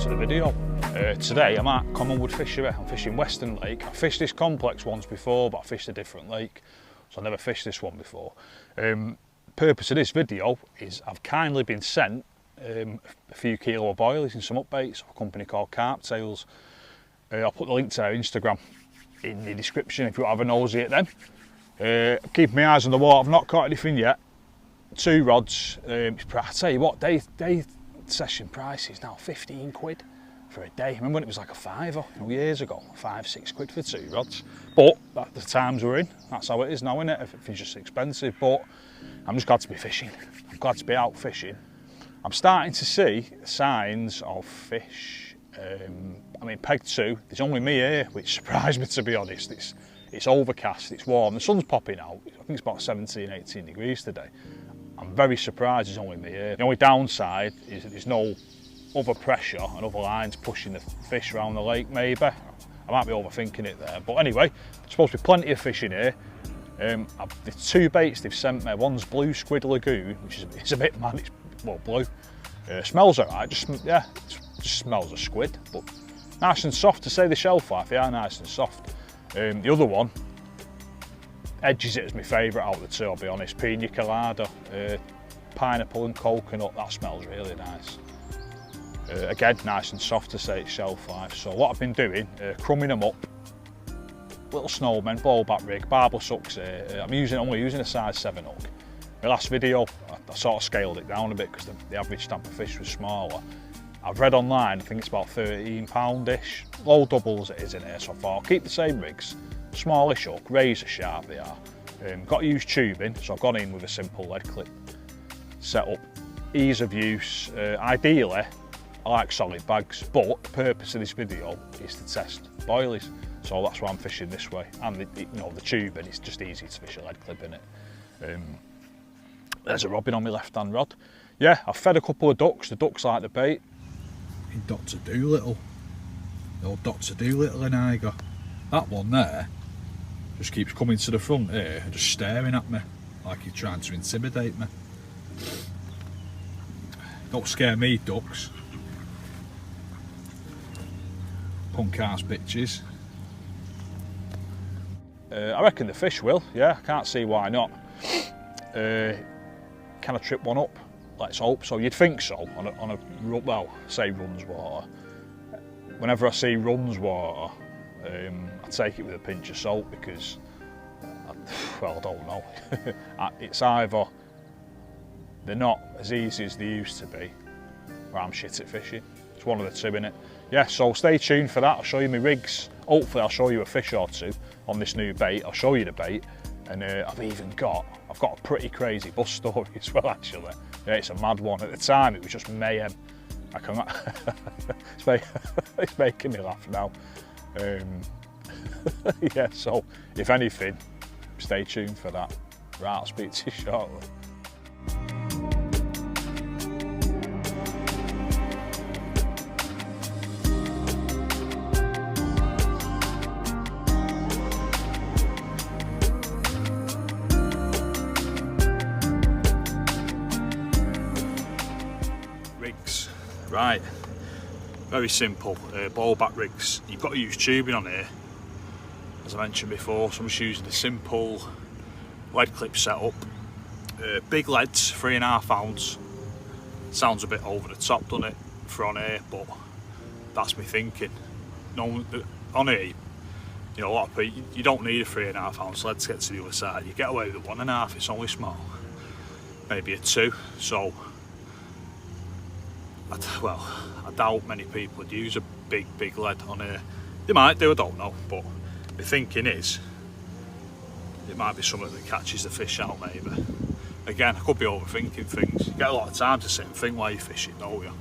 to the video. Today I'm at Commonwood Fishery. I'm fishing Weston Lake. I fished this complex once before, but I fished a different lake, so I never fished this one before. Purpose of this video is I've kindly been sent a few kilo of boilies and some upbaits of a company called Carptails. I'll put the link to their Instagram in the description if you have a nosy at them. Keeping my eyes on the water. I've not caught anything yet. 2 rods. I tell you what, day session price is now 15 quid for a day. Remember when it was like a fiver, years ago, 5-6 quid for 2 rods. But the times we're in, that's how it is now, isn't it? Everything's just expensive. But I'm just glad to be fishing. I'm glad to be out fishing. I'm starting to see signs of fish. I mean, peg 2, there's only me here, which surprised me, to be honest. It's overcast, it's warm, the sun's popping out. I think it's about 17, 18 degrees today. I'm very surprised there's only me here. The only downside is that there's no other pressure and other lines pushing the fish around the lake, maybe. I might be overthinking it there, but anyway, there's supposed to be plenty of fish in here. The 2 baits they've sent me, one's Blue Squid Lagoon, which is it's a bit mad, it's well blue. Smells alright, it just smells of squid, but nice and soft. To say the shelf life, they are nice and soft. The other one edges it as my favourite out of the 2, I'll be honest. Pina colada, pineapple and coconut, that smells really nice. Again, nice and soft to say it's shelf life. So what I've been doing, crumbing them up, little snowmen, ballback rig, barbless hooks here. I'm only using a size 7 hook. My last video, I sort of scaled it down a bit because the average stamp of fish was smaller. I've read online, I think it's about £13-ish. Low doubles it is in here, so I thought I'll keep the same rigs. Smallish hook, razor sharp they are. Got to use tubing, so I've gone in with a simple lead clip setup. Ease of use, ideally I like solid bags, but the purpose of this video is to test boilies. So that's why I'm fishing this way. And the tubing, it's just easy to fish a lead clip in it. There's a robin on my left hand rod. Yeah, I've fed a couple of ducks, the ducks like the bait. Dr. Doolittle, the old Dr. Doolittle and I got that one there. Just keeps coming to the front here and just staring at me like he's trying to intimidate me. Don't scare me, ducks. Punk ass bitches. I reckon the fish will, yeah, I can't see why not. Can I trip one up? Let's hope so. You'd think so on a well, say runs water. Whenever I see runs water, I take it with a pinch of salt because, well, I don't know. It's either they're not as easy as they used to be, or I'm shit at fishing. It's one of the two, innit? Yeah, so stay tuned for that. I'll show you my rigs. Hopefully I'll show you a fish or 2 on this new bait. I'll show you the bait. And I've got a pretty crazy bus story as well, actually. Yeah, it's a mad one. At the time, it was just mayhem. It's making me laugh now. Yeah, so if anything, stay tuned for that. Right, I'll speak to you shortly. Rigs, right, very simple, ballback rigs. You've got to use tubing on here, as I mentioned before, so I'm just using a simple lead clip setup. Big leads, 3.5 ounce. Sounds a bit over the top, doesn't it, for on here, but that's me thinking. No, on here, a lot of people, you don't need a 3.5 ounce lead to get to the other side. You get away with 1.5, it's only small, maybe a 2, so I doubt many people would use a big lead on here. They might do, I don't know, but my thinking is it might be something that catches the fish out, maybe. Again, I could be overthinking things. You get a lot of time to sit and think while you're fishing, don't you?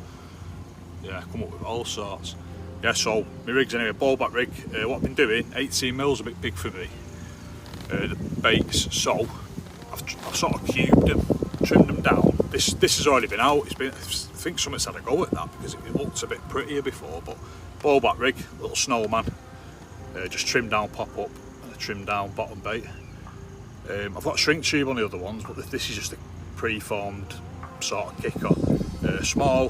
Yeah, come up with all sorts. Yeah, so my rig's anyway, ballback rig. What I've been doing, 18mm, a bit big for me. The baits, so I've sort of cubed them, trimmed them down. This has already been out. I think someone's had a go at that because it looked a bit prettier before. But ballback rig, little snowman, just trimmed down pop up and a trimmed down bottom bait. I've got a shrink tube on the other ones, but this is just a pre-formed sort of kicker. Small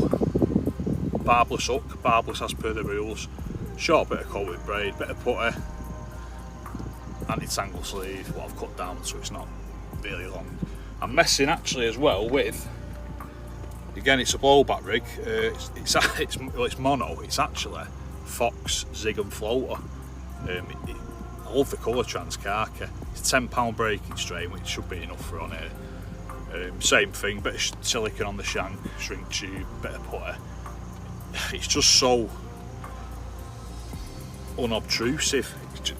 barbless hook, barbless as per the rules, short bit of coated braid, bit of putter, anti-tangle sleeve, what I've cut down so it's not really long. I'm messing actually as well with, again it's a blowback rig, it's mono, it's actually Fox Zig and Floater. I love the colour Transcarca. It's a £10 breaking strain, which should be enough for on here. Same thing, bit of silicone on the shank, shrink tube, bit of putter. It's just so unobtrusive.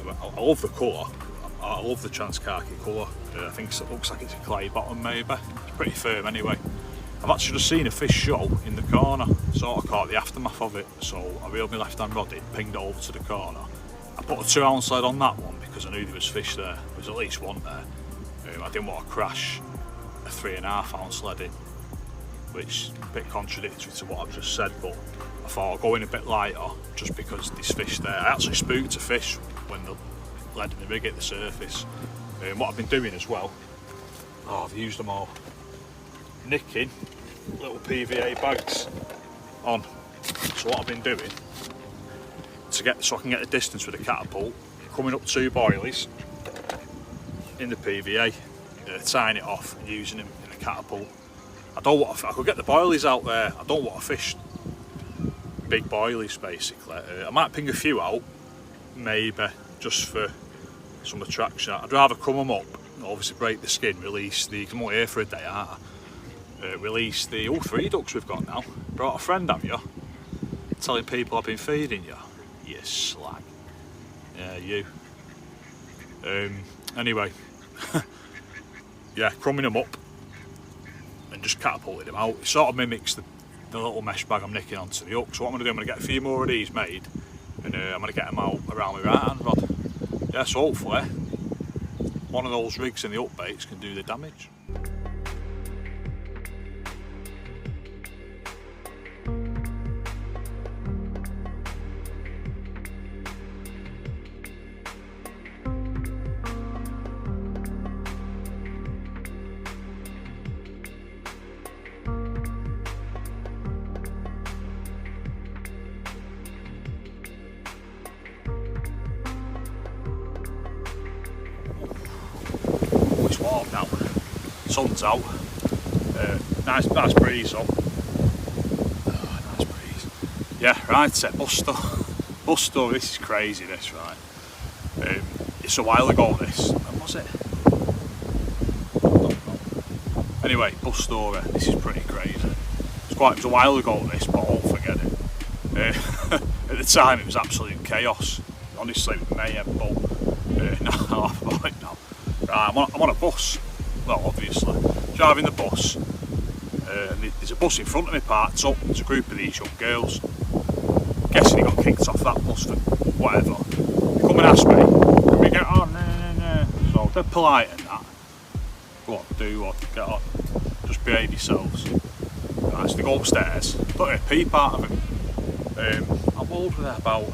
I love the colour. I love the Transcarca colour. I think it looks like it's a clay bottom maybe. It's pretty firm anyway. I've actually just seen a fish show in the corner, sort of caught the aftermath of it, so I reeled my left hand rod in, pinged it over to the corner. I put a 2-ounce lead on that one because I knew there was fish there. There was at least one there. I didn't want to crash a 3.5-ounce lead in, which is a bit contradictory to what I've just said, but I thought I'll go in a bit lighter just because there's fish there. I actually spooked a fish when the lead in the rig hit the surface. What I've been doing as well, I've used them all, nicking little PVA bags on. So what I've been doing, so I can get the distance with the catapult, coming up 2 boilies in the PVA, tying it off and using them in the catapult. I could get the boilies out there, I don't want to fish big boilies basically. I might ping a few out, maybe, just for some attraction. I'd rather come them up, obviously break the skin, release the, I'm only here for a day, aren't I? Release the, 3 ducks we've got now. Brought a friend, have you? Telling people I've been feeding you. You slag. Yeah, you. Anyway, yeah, crumbing them up and just catapulting them out. It sort of mimics the little mesh bag I'm nicking onto the hook. So what I'm going to do, I'm going to get a few more of these made, and I'm going to get them out around my right hand rod. Yeah, so hopefully one of those rigs in the hook baits can do the damage. It's warm now, sun's out, nice breeze on. Oh, nice breeze. Yeah, right, bus story, this is crazy this, right. It's a while ago this, when was it? I don't know. Anyway, bus story, this is pretty crazy. It was a while ago this, but I won't forget it. At the time it was absolute chaos, honestly, with mayhem, but now I laugh about it now. Right, I'm on a bus, well obviously, driving the bus, and there's a bus in front of me parked up, there's a group of these young girls, guessing he got kicked off that bus for whatever. They come and ask me, can we get on? No. So they're polite and that, go on, do what, get on, just behave yourselves. Right, so they go upstairs, don't get a peep out of him. How old were they, about,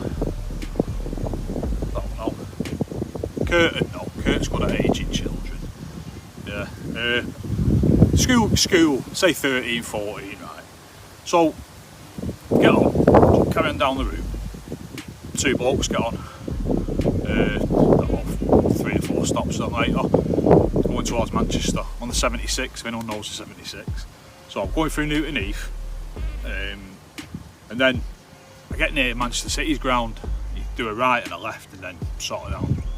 I don't know, Kurt's good at aging children. Yeah. School, say 13, 14, right. So, get on, carry on down the route. 2 blokes get on. About 3 or 4 stops later. Going towards Manchester on the 76, if anyone knows the 76. So I'm going through Newton Heath. And then I get near Manchester City's ground. You do a right and a left and then sort of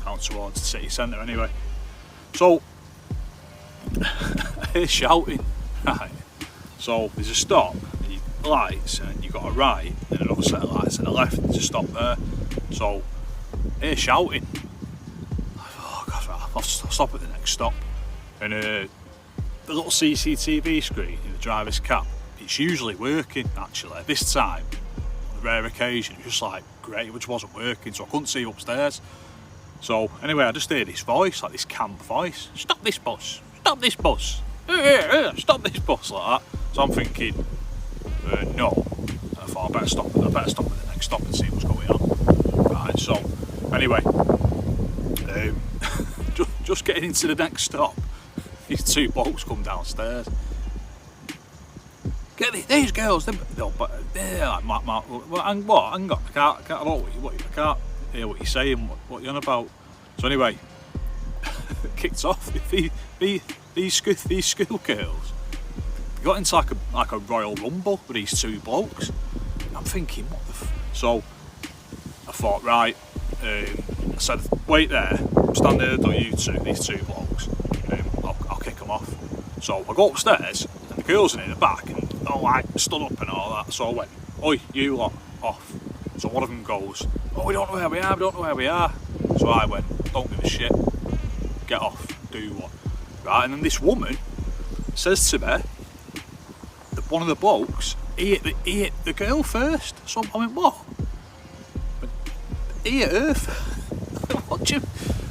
down towards the city centre anyway. So I hear shouting, right. So there's a stop, and lights, and you've got a right and another set of lights and a left, there's a stop there. So I hear shouting. Oh God, I'll stop at the next stop. And the little CCTV screen in the driver's cab, it's usually working actually. This time, on a rare occasion, it was just like great, it just wasn't working, so I couldn't see upstairs. So anyway, I just heard this voice, like this camp voice. Stop this bus! Stop this bus! Stop this bus, like that. So I'm thinking, no. And I thought I better stop at the next stop and see what's going on. Right, so anyway, just getting into the next stop, these 2 blokes come downstairs. get these girls. But like, hang on, I can't hear what you're saying. What you on about? So anyway, kicked off. These school girls got into like a royal rumble with these two blokes. I'm thinking, what the so I thought, right, I said, wait there, stand there, don't you two, these two blokes, I'll kick them off. So I go upstairs and the girls are in the back and all like stood up and all that. So I went, oi, you lot, off. So one of them goes, oh, we don't know where we are. So I went, don't give a shit, get off, do what. Right, and then this woman says to me, one of the blokes, he hit the girl first. So I went, what? He hit her first. What do you?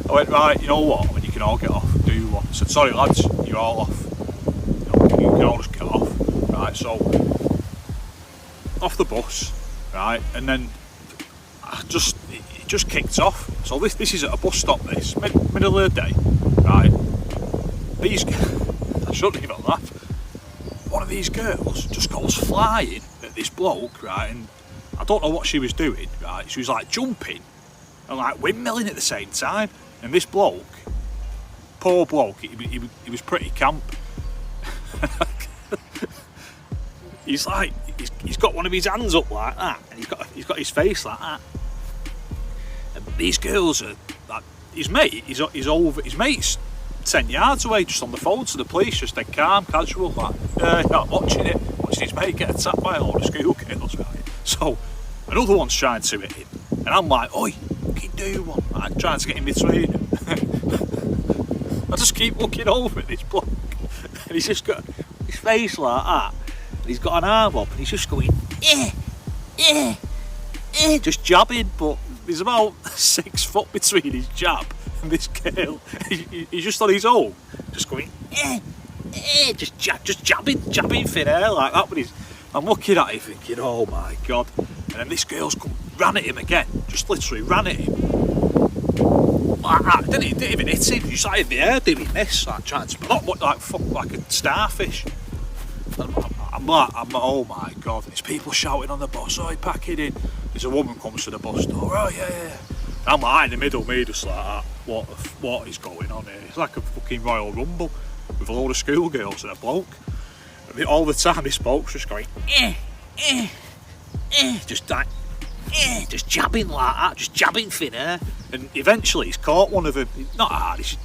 I went, right, you know what? I went, you can all get off, do what? I said, sorry lads, you're all off. You can all just get off. Right, so off the bus, right, and then it just kicked off. So this is at a bus stop, this, middle of the day, right? These, I shouldn't even laugh. One of these girls just goes flying at this bloke, right, and I don't know what she was doing, right, she was like jumping and like windmilling at the same time, and this bloke, poor bloke, he was pretty camp. He's got one of his hands up like that, and he's got his face like that, and these girls are like, his mate's 10 yards away, just on the phone to the police, just dead calm, casual, like, not watching his mate get attacked by a load of school girls, right? So, another one's trying to hit him, and I'm like, oi, fucking do one, like, trying to get in between them. I just keep looking over at this bloke, and he's just got his face like that, and he's got an arm up, and he's just going, just jabbing, but there's about 6 foot between his jab and this girl. He's just on his own, just going, just jabbing thin air like that. But I'm looking at him thinking, oh my god. And then this girl's ran at him again, just literally ran at him. Like that, didn't even hit him, he just like in the air doing this, like trying to, not like a starfish. I'm like, oh my god, there's people shouting on the bus, oh, pack it in. There's a woman comes to the bus door, oh yeah. I'm like in the middle, me just like that. What is going on here? It's like a fucking royal rumble with a load of schoolgirls and a bloke. And all the time this bloke's just going, just like, just jabbing like that, just jabbing thin air. And eventually he's caught one of them, not hard,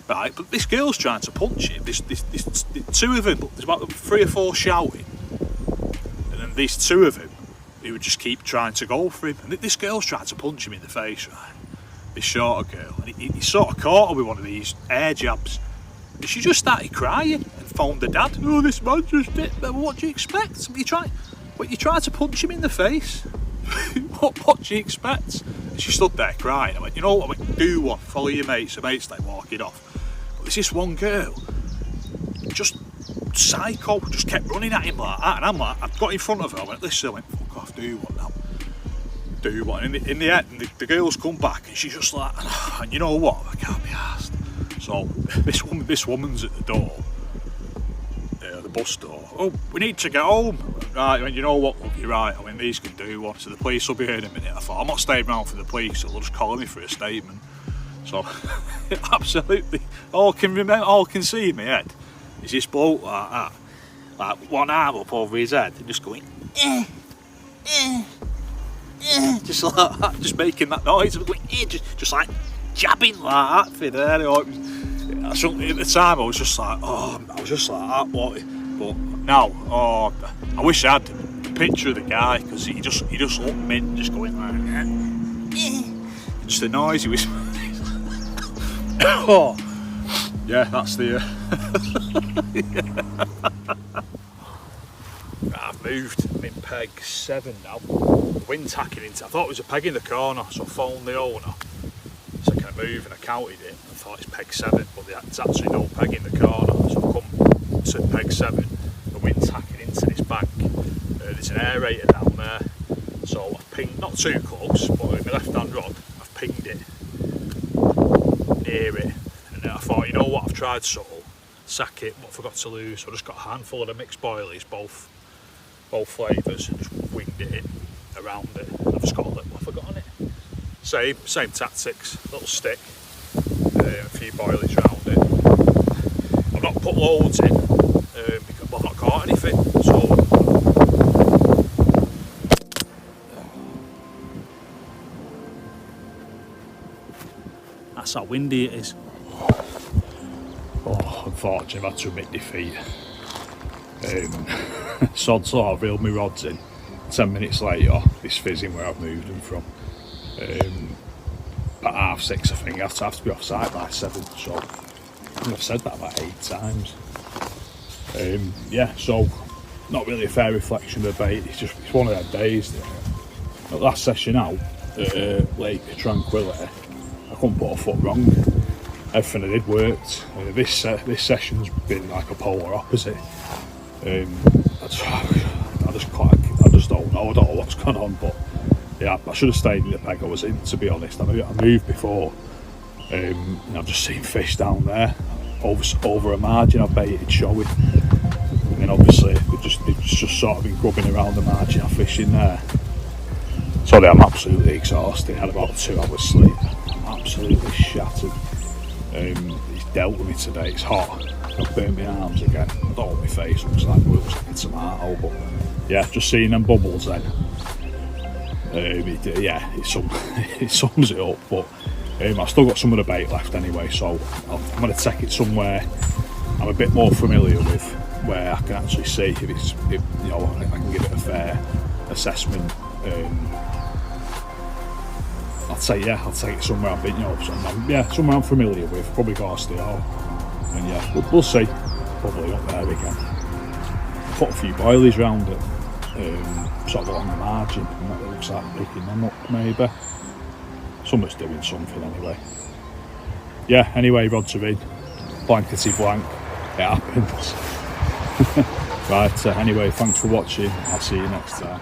right, but this girl's trying to punch him. This two of them, there's about 3 or 4 shouting. And then these 2 of them, he would just keep trying to go for him, and this girl's trying to punch him in the face, right? This shorter girl, and he sort of caught her with one of these air jabs, and she just started crying and phoned the dad. Oh, this man just did. What do you expect? You try to punch him in the face. what do you expect? And she stood there crying. I went, you know what? I went, do one. Follow your mates. The mates like walking off. But there's this one girl, just psycho, just kept running at him like that, and I'm like, I got in front of her, I went, listen, I went, fuck off, do what now? Do what? And in the end, the girls come back, and she's just like, and you know what? I can't be arsed. So this woman's at the door, the bus door. Oh, we need to get home. Right, I went, you know what? Look, you're right. I went, these can do one. So the police will be here in a minute. I thought, I'm not staying around for the police, so they'll just call me for a statement. So absolutely, all can see in my head is this bloke like that, like one arm up over his head and just going, just like that, just making that noise, going, just like jabbing like that thin air. At the time I was just like, oh, I was just like that, but now, oh, I wish I had the picture of the guy, because he just looked mint, just going like, just the noise he was. Oh, yeah, that's the. I've moved. I'm in peg 7 now. The wind tacking into. I thought it was a peg in the corner, so I phoned the owner. So can I move? And I counted it. I thought it's peg 7, but there's actually no peg in the corner. So I've come to peg 7. The wind tacking into this bank. There's an aerator down there. So I've pinged, not too close, but with my left-hand rod, I've pinged it near it. And I thought, you know what, I've tried subtle, sack it, but forgot to lose. So I just got a handful of the mixed boilies, both both flavours, and just winged it in around it. I've just got a little off I got on it. Same tactics, little stick, a few boilies around it. I've not put loads in because I've not caught anything, so that's how windy it is. Oh, unfortunately I've had to admit defeat. Sod's law, I've reeled my rods in. 10 minutes later, it's fizzing where I've moved them from. At 6:30 I think, I have to be off site by 7, so I think I've said that about 8 times. Yeah, so not really a fair reflection of the bait, it's one of them days. The last session out at Lake Tranquility, I couldn't put a foot wrong. Everything I did worked. This session's been like a polar opposite. I just don't know. I don't know what's going on, but yeah, I should have stayed in the peg I was in, to be honest. I moved before, and I've just seen fish down there over a margin. I baited showing, and then obviously it's just sort of been grubbing around the margin. I fish in there. Sorry, I'm absolutely exhausted. I had about 2 hours sleep. I'm absolutely shattered. He's dealt with me today. It's hot. I've burnt my arms again. I don't know what my face looks like, but it looks like a tomato. But yeah, just seeing them bubbles then. It sums it up. But I've still got some of the bait left anyway, so I'm going to take it somewhere I'm a bit more familiar with, where I can actually see if I can give it a fair assessment. I'll take it somewhere I've been, somewhere I'm familiar with, probably Carptails, and yeah, we'll see. Probably up there again. Put a few boilies round it, sort of along the margin, and that looks like picking them up maybe. Somebody's doing something anyway. Yeah, anyway, rods are in, blankety blank, it happens. Right, anyway, thanks for watching, I'll see you next time.